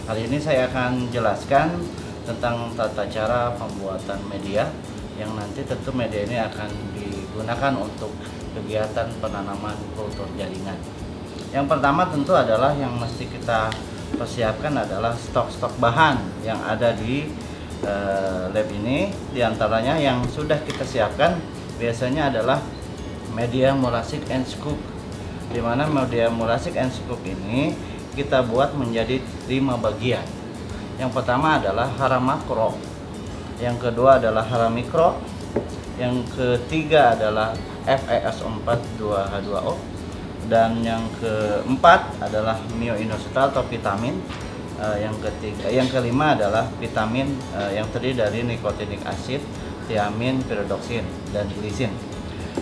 Kali ini saya akan jelaskan tentang tata cara pembuatan media yang nanti tentu media ini akan digunakan untuk kegiatan penanaman kultur jaringan. Yang pertama tentu adalah yang mesti kita persiapkan adalah stok-stok bahan yang ada di lab ini. Di antaranya yang sudah kita siapkan biasanya adalah media Murasik and Scoop, di mana media Murasik and Scoop ini kita buat menjadi 5 bagian. Yang pertama adalah hara makro, yang kedua adalah hara mikro, yang ketiga adalah FeS42H2O, dan yang keempat adalah myoinositol atau vitamin. Yang kelima adalah vitamin yang terdiri dari nikotinic acid, tiamin, pyridoxine, dan glisin.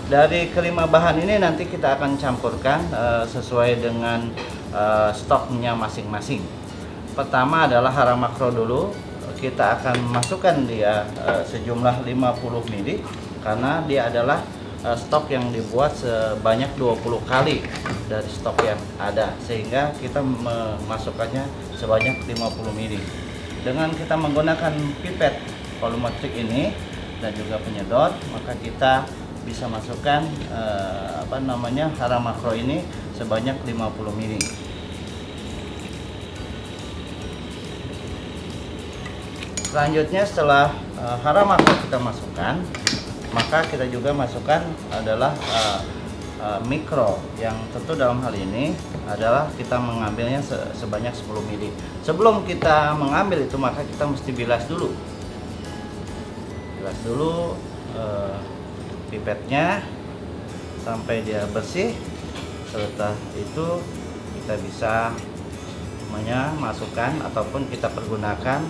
Dari kelima bahan ini nanti kita akan campurkan sesuai dengan stoknya masing-masing. Pertama adalah hara makro dulu. Kita akan masukkan dia sejumlah 50 ml karena dia adalah stok yang dibuat sebanyak 20 kali dari stok yang ada, sehingga kita memasukkannya sebanyak 50 ml. Dengan kita menggunakan pipet volumetrik ini dan juga penyedot, maka kita bisa masukkan hara makro ini sebanyak 50 ml. Selanjutnya setelah hara makro kita masukkan, maka kita juga masukkan adalah mikro, yang tentu dalam hal ini adalah kita mengambilnya sebanyak 10 ml. Sebelum kita mengambil itu, maka kita mesti bilas dulu pipetnya sampai dia bersih. Setelah itu kita bisa masukkan ataupun kita pergunakan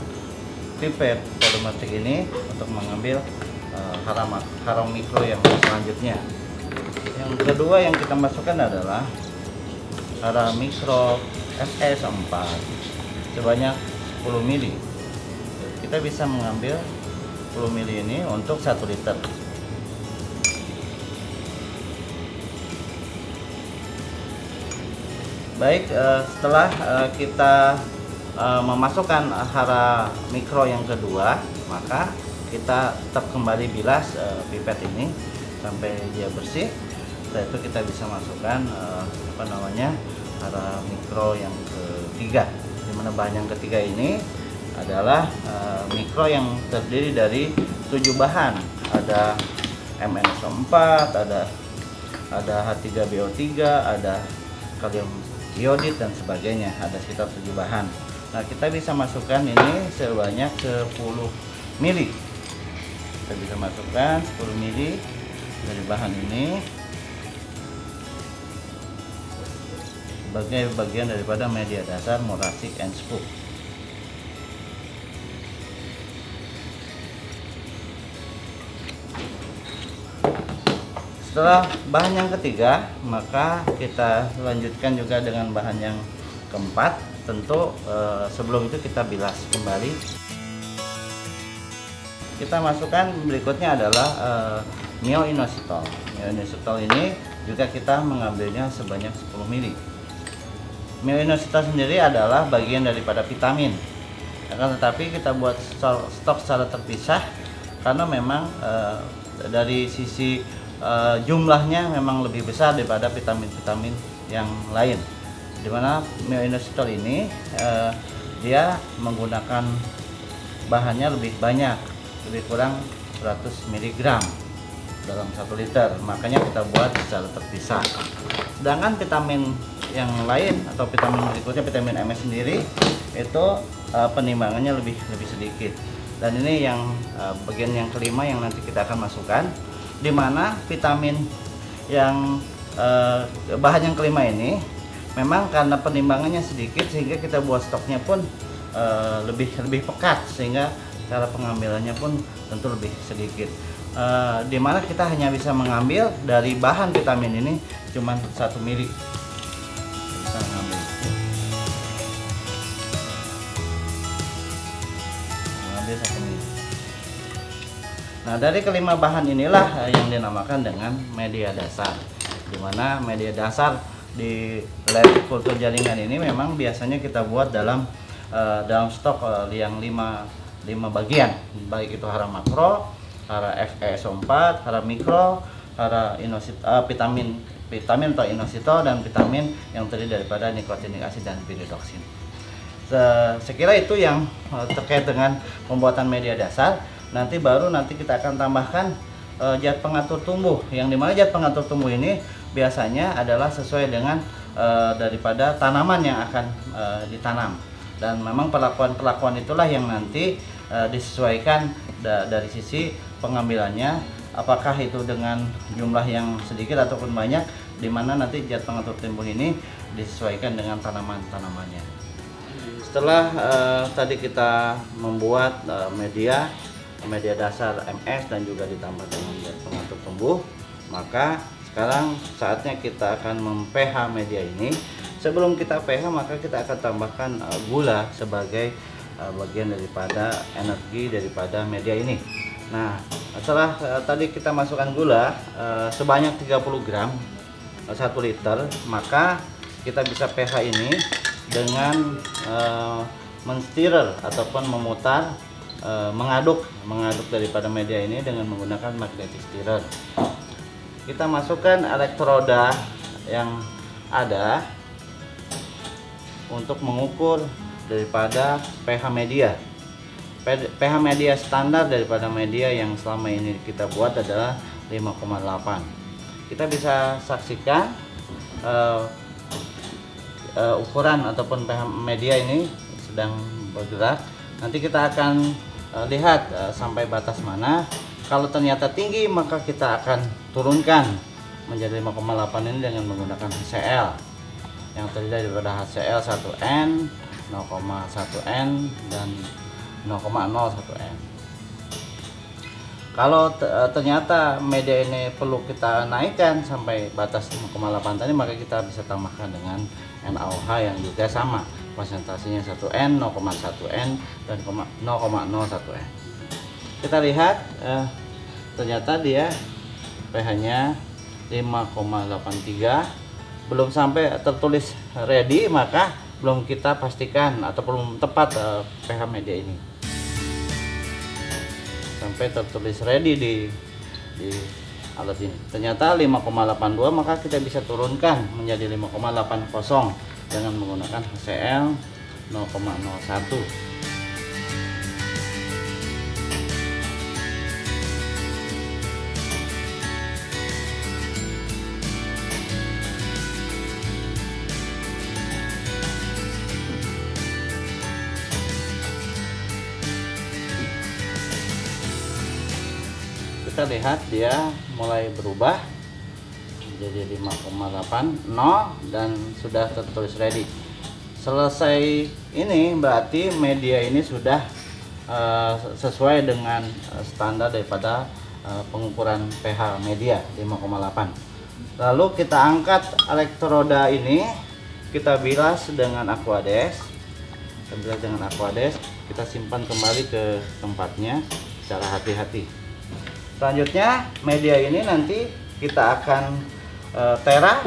pipet volumetrik ini untuk mengambil hara mikro yang selanjutnya. Yang kedua yang kita masukkan adalah hara mikro Fe4 sebanyak 10 ml. Kita bisa mengambil 10 ml ini untuk 1 liter. Baik, setelah kita memasukkan hara mikro yang kedua, maka kita tetap kembali bilas pipet ini sampai dia bersih. Setelah itu kita bisa masukkan hara mikro yang ketiga, di mana bahan yang ketiga ini adalah mikro yang terdiri dari 7 bahan. Ada MnSO4, ada H3BO3, ada kalium iodid dan sebagainya. Ada sekitar 7 bahan. Nah, kita bisa masukkan ini sebanyak 10 ml. Kita bisa masukkan 10 ml dari bahan ini sebagai bagian daripada media dasar Murasik and Scoop. Setelah bahan yang ketiga, maka kita lanjutkan juga dengan bahan yang keempat. Tentu sebelum itu kita bilas kembali. Kita masukkan berikutnya adalah myoinositol. Myoinositol ini juga kita mengambilnya sebanyak 10 ml. Myoinositol sendiri adalah bagian daripada vitamin. Akan tetapi kita buat stok secara terpisah karena memang dari sisi jumlahnya memang lebih besar daripada vitamin-vitamin yang lain, dimana myoinositol ini dia menggunakan bahannya lebih banyak, lebih kurang 100 mg dalam 1 liter, makanya kita buat secara terpisah. Sedangkan vitamin yang lain atau vitamin berikutnya, vitamin MS sendiri, itu penimbangannya lebih sedikit. Dan ini yang bagian yang kelima yang nanti kita akan masukkan, di mana vitamin yang bahan yang kelima ini memang karena penimbangannya sedikit, sehingga kita buat stoknya pun lebih pekat, sehingga cara pengambilannya pun tentu lebih sedikit. Di mana kita hanya bisa mengambil dari bahan vitamin ini cuma 1 ml. Bisa mengambil 1 ml. Nah, dari kelima bahan inilah yang dinamakan dengan media dasar, di mana media dasar di lab kultur jaringan ini memang biasanya kita buat dalam dalam stok yang 5 bagian, baik itu hara makro, hara FeSO4, hara mikro, hara vitamin atau inositol, dan vitamin yang terdiri daripada nikotinic acid dan piridoksin. Sekira itu yang terkait dengan pembuatan media dasar. Nanti kita akan tambahkan zat pengatur tumbuh, yang dimana zat pengatur tumbuh ini biasanya adalah sesuai dengan daripada tanaman yang akan ditanam, dan memang perlakuan itulah yang nanti disesuaikan dari sisi pengambilannya, apakah itu dengan jumlah yang sedikit ataupun banyak, dimana nanti zat pengatur tumbuh ini disesuaikan dengan tanamannya. Setelah tadi kita membuat media dasar MS dan juga ditambah dengan zat pengatur tumbuh, maka sekarang saatnya kita akan mem-pH media ini. Sebelum kita pH, maka kita akan tambahkan gula sebagai bagian daripada energi daripada media ini. Nah, setelah tadi kita masukkan gula sebanyak 30 gram 1 liter, maka kita bisa pH ini dengan menstirrer ataupun memutar, mengaduk daripada media ini dengan menggunakan magnetic stirrer. Kita masukkan elektroda yang ada untuk mengukur daripada pH media. pH media standar daripada media yang selama ini kita buat adalah 5,8. Kita bisa saksikan ukuran ataupun pH media ini sedang bergerak. Nanti kita akan lihat sampai batas mana. Kalau ternyata tinggi, maka kita akan turunkan menjadi 5,8 ini dengan menggunakan HCl yang terdiri daripada HCl 1N, 0,1N dan 0,01N. Kalau ternyata media ini perlu kita naikkan sampai batas 5,8 tadi, maka kita bisa tambahkan dengan NaOH yang juga sama, konsentrasinya 1N, 0,1N dan 0,01N. Kita lihat ternyata dia pH-nya 5,83, belum sampai tertulis ready, maka belum kita pastikan atau belum tepat pH media ini. Sampai tertulis ready di alat ini. Ternyata 5,82, maka kita bisa turunkan menjadi 5,80 dengan menggunakan HCl 0,01. Kita lihat dia mulai berubah menjadi 5,80 dan sudah tertulis ready. Selesai ini berarti media ini sudah sesuai dengan standar daripada pengukuran pH media 5,8. Lalu kita angkat elektroda ini, kita bilas dengan Aquades. Kita simpan kembali ke tempatnya secara hati-hati. Selanjutnya media ini nanti kita akan tera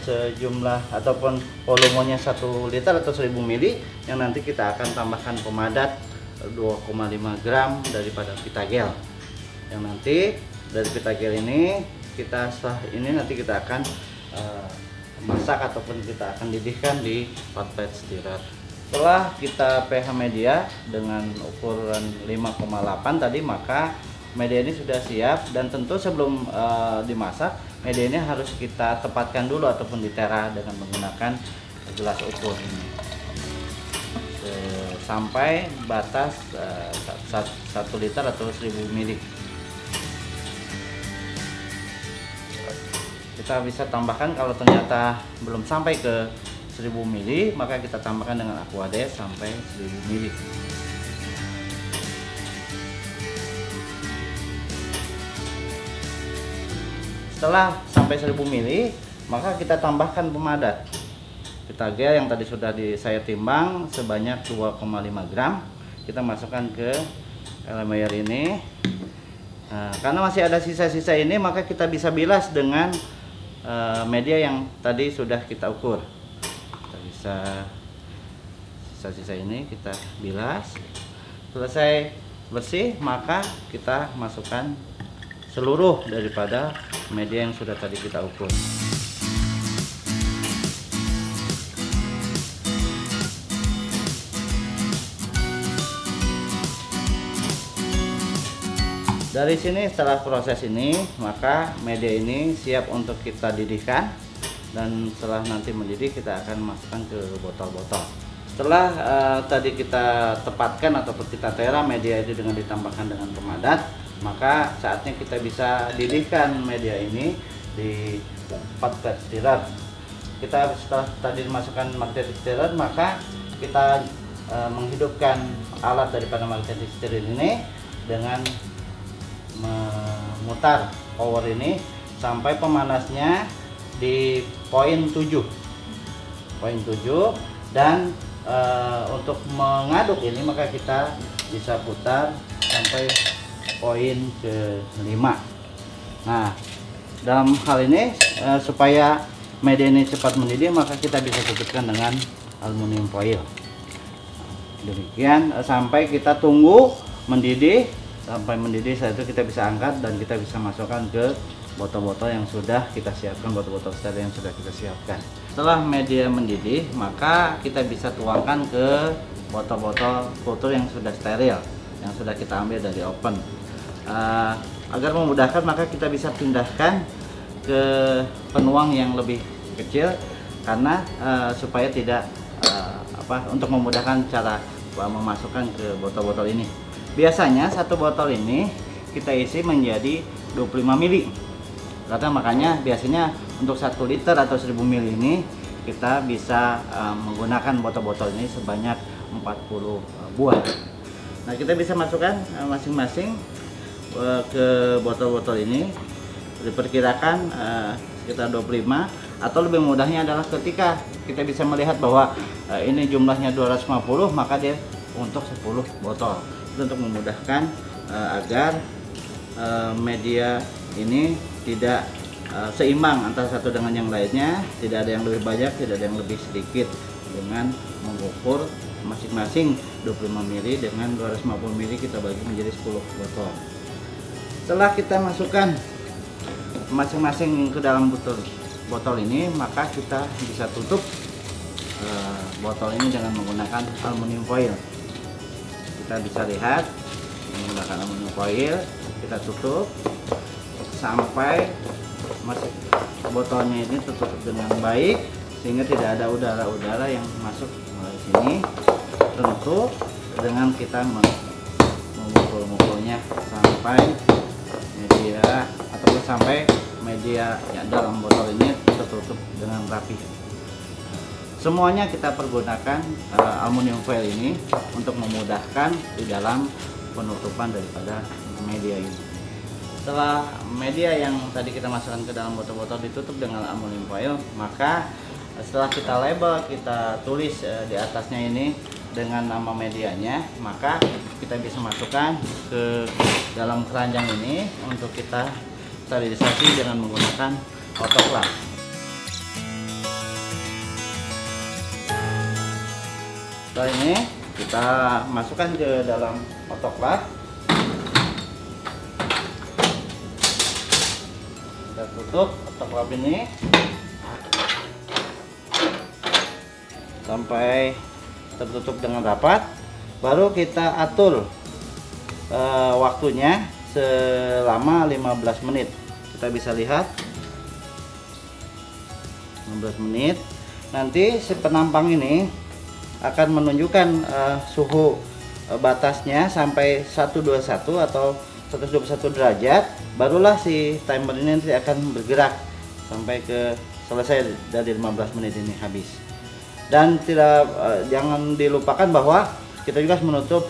sejumlah ataupun volumenya 1 liter atau 1000 ml, yang nanti kita akan tambahkan pemadat 2,5 gram daripada Vitagel. Yang nanti dari Vitagel ini setelah ini nanti kita akan masak ataupun kita akan didihkan di hot plate stirrer. Setelah kita pH media dengan ukuran 5,8 tadi, maka media ini sudah siap, dan tentu sebelum dimasak, media ini harus kita tepatkan dulu ataupun ditera dengan menggunakan gelas ukur ini sampai batas 1 liter atau 1000 ml. Kita bisa tambahkan, kalau ternyata belum sampai ke 1000 ml, maka kita tambahkan dengan Aquades sampai 1000 ml. Setelah sampai 1000 ml, maka kita tambahkan pemadat Vitagel yang tadi sudah saya timbang sebanyak 2,5 gram. Kita masukkan ke Erlenmeyer ini. Nah, karena masih ada sisa-sisa ini, maka kita bisa bilas dengan media yang tadi sudah kita ukur. Kita bisa sisa-sisa ini kita bilas. Selesai bersih, maka kita masukkan seluruh daripada media yang sudah tadi kita ukur. Dari sini setelah proses ini, maka media ini siap untuk kita didihkan, dan setelah nanti mendidih kita akan masukkan ke botol-botol. Setelah tadi kita tepatkan ataupun kita tera media itu dengan ditambahkan dengan pemadat, maka saatnya kita bisa didihkan media ini di magnetic stirrer. Kita setelah tadi dimasukkan magnetic stirrer, maka kita menghidupkan alat daripada magnetic stirrer ini dengan memutar power ini sampai pemanasnya di poin 7, dan untuk mengaduk ini maka kita bisa putar sampai poin ke-5. Nah, dalam hal ini supaya media ini cepat mendidih, maka kita bisa tutupkan dengan aluminium foil. Demikian sampai kita tunggu mendidih. Sampai mendidih, saat itu kita bisa angkat dan kita bisa masukkan ke botol-botol yang sudah kita siapkan, botol-botol steril yang sudah kita siapkan. Setelah media mendidih, maka kita bisa tuangkan ke botol-botol kultur yang sudah steril, yang sudah kita ambil dari oven. Agar memudahkan, maka kita bisa pindahkan ke penuang yang lebih kecil, karena supaya tidak untuk memudahkan cara memasukkan ke botol-botol ini. Biasanya satu botol ini kita isi menjadi 25 ml. Karena makanya biasanya untuk 1 liter atau 1000 ml ini kita bisa menggunakan botol-botol ini sebanyak 40 buah. Nah, kita bisa masukkan masing-masing ke botol-botol ini. Diperkirakan sekitar 25, atau lebih mudahnya adalah ketika kita bisa melihat bahwa ini jumlahnya 250, maka dia untuk 10 botol. Untuk memudahkan agar media ini tidak seimbang antara satu dengan yang lainnya, tidak ada yang lebih banyak, tidak ada yang lebih sedikit, dengan mengukur masing-masing 25 ml dengan 250 ml kita bagi menjadi 10 botol. Setelah kita masukkan masing-masing ke dalam botol ini, maka kita bisa tutup botol ini dengan menggunakan aluminium foil. Kita bisa lihat menggunakan aluminium foil, kita tutup sampai botolnya ini tertutup dengan baik, sehingga tidak ada udara-udara yang masuk melalui sini. Tentu dengan kita memukul-mukulnya sampai media ataupun sampai media yang dalam botol ini tertutup dengan rapi. Semuanya kita pergunakan aluminium foil ini untuk memudahkan di dalam penutupan daripada media ini. Setelah media yang tadi kita masukkan ke dalam botol-botol ditutup dengan aluminium foil, maka setelah kita label, kita tulis di atasnya ini dengan nama medianya, maka kita bisa masukkan ke dalam keranjang ini untuk kita sterilisasi dengan menggunakan autoclave. Setelah ini kita masukkan ke dalam autoclave, kita tutup autoclave ini sampai tertutup dengan rapat. Baru kita atur waktunya selama 15 menit. Kita bisa lihat 15 menit. Nanti si penampang ini akan menunjukkan suhu batasnya sampai 121 atau 121 derajat. Barulah si timer ini nanti akan bergerak sampai ke selesai dari 15 menit ini habis. Dan jangan dilupakan bahwa kita juga harus menutup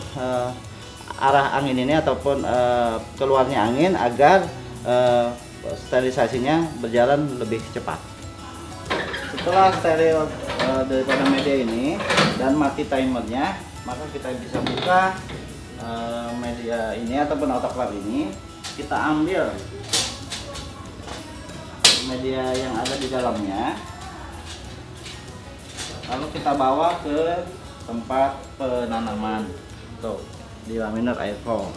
arah angin ini ataupun keluarnya angin agar sterilisasinya berjalan lebih cepat. Setelah steril daripada media ini dan mati timernya, maka kita bisa buka media ini ataupun autoclave ini. Kita ambil media yang ada di dalamnya, lalu kita bawa ke tempat penanaman tuh di laminar air flow.